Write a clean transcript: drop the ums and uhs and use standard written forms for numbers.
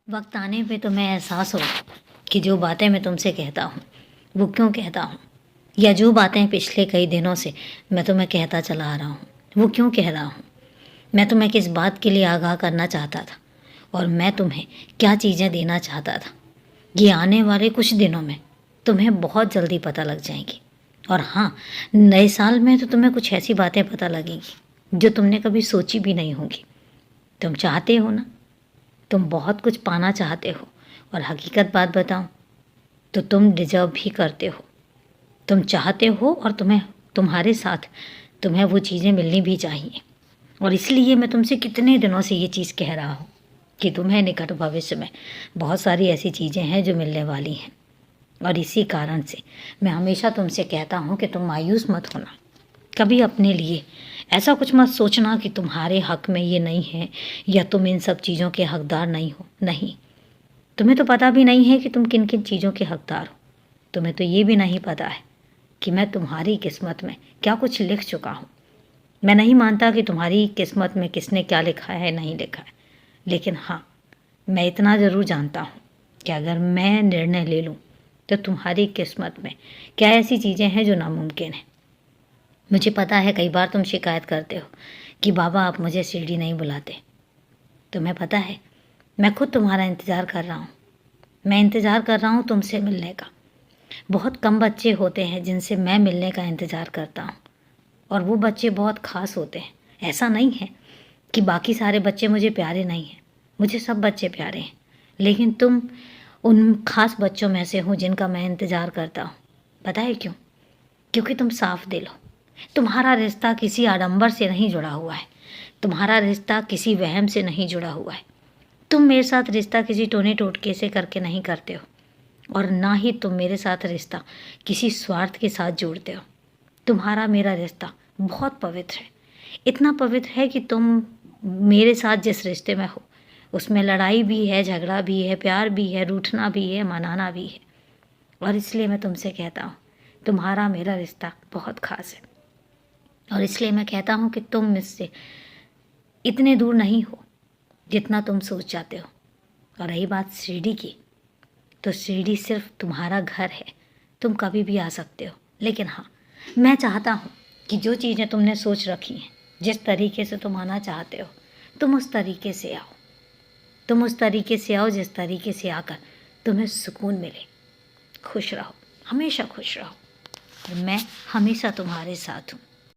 वक्त आने पे तुम्हें एहसास हो कि जो बातें मैं तुमसे कहता हूँ वो क्यों कहता हूँ, या जो बातें पिछले कई दिनों से मैं तुम्हें कहता चला आ रहा हूँ वो क्यों कह रहा हूँ। मैं तुम्हें किस बात के लिए आगाह करना चाहता था और मैं तुम्हें क्या चीज़ें देना चाहता था, ये आने वाले कुछ दिनों में तुम्हें बहुत जल्दी पता लग जाएंगी। और हाँ, नए साल में तो तुम्हें कुछ ऐसी बातें पता लगेंगी जो तुमने कभी सोची भी नहीं होंगी। तुम चाहते हो ना, तुम बहुत कुछ पाना चाहते हो, और हकीकत बात बताऊं तो तुम डिजर्व भी करते हो। तुम चाहते हो और तुम्हारे साथ तुम्हें वो चीज़ें मिलनी भी चाहिए। और इसलिए मैं तुमसे कितने दिनों से ये चीज़ कह रहा हूँ कि तुम्हें निकट भविष्य में बहुत सारी ऐसी चीज़ें हैं जो मिलने वाली हैं। और इसी कारण से मैं हमेशा तुमसे कहता हूँ कि तुम मायूस मत होना। कभी अपने लिए ऐसा कुछ मत सोचना कि तुम्हारे हक में ये नहीं है या तुम इन सब चीज़ों के हकदार नहीं हो। नहीं, तुम्हें तो पता भी नहीं है कि तुम किन किन चीज़ों के हकदार हो। तुम्हें तो ये भी नहीं पता है कि मैं तुम्हारी किस्मत में क्या कुछ लिख चुका हूँ। मैं नहीं मानता कि तुम्हारी किस्मत में किसने क्या लिखा है नहीं लिखा है, लेकिन हाँ, मैं इतना ज़रूर जानता हूँ कि अगर मैं निर्णय ले लूँ तो तुम्हारी किस्मत में क्या ऐसी चीज़ें हैं जो नामुमकिन हैं। मुझे पता है कई बार तुम शिकायत करते हो कि बाबा आप मुझे शिरडी नहीं बुलाते। तुम्हें पता है मैं खुद तुम्हारा इंतज़ार कर रहा हूँ। मैं इंतज़ार कर रहा हूँ तुमसे मिलने का। बहुत कम बच्चे होते हैं जिनसे मैं मिलने का इंतज़ार करता हूँ, और वो बच्चे बहुत ख़ास होते हैं। ऐसा नहीं है कि बाकी सारे बच्चे मुझे प्यारे नहीं हैं, मुझे सब बच्चे प्यारे हैं, लेकिन तुम उन ख़ास बच्चों में से हो जिनका मैं इंतज़ार करता हूँ। पता है क्यों? क्योंकि तुम साफ दिल हो। तुम्हारा रिश्ता किसी आडंबर से नहीं जुड़ा हुआ है, तुम्हारा रिश्ता किसी वहम से नहीं जुड़ा हुआ है। तुम मेरे साथ रिश्ता किसी टोने टोटके से करके नहीं करते हो, और ना ही तुम मेरे साथ रिश्ता किसी स्वार्थ के साथ जोड़ते हो। तुम्हारा मेरा रिश्ता बहुत पवित्र है, इतना पवित्र है कि तुम मेरे साथ जिस रिश्ते में हो उसमें लड़ाई भी है, झगड़ा भी है, प्यार भी है, रूठना भी है, मनाना भी है। और इसलिए मैं तुमसे कहता हूँ तुम्हारा मेरा रिश्ता बहुत ख़ास है, और इसलिए मैं कहता हूँ कि तुम मुझसे इतने दूर नहीं हो जितना तुम सोच जाते हो। और रही बात शिरडी की, तो शिरडी सिर्फ तुम्हारा घर है, तुम कभी भी आ सकते हो। लेकिन हाँ, मैं चाहता हूँ कि जो चीज़ें तुमने सोच रखी हैं, जिस तरीके से तुम आना चाहते हो, तुम उस तरीके से आओ। तुम उस तरीके से आओ जिस तरीके से आकर तुम्हें सुकून मिले। खुश रहो, हमेशा खुश रहो, और मैं हमेशा तुम्हारे साथ हूँ।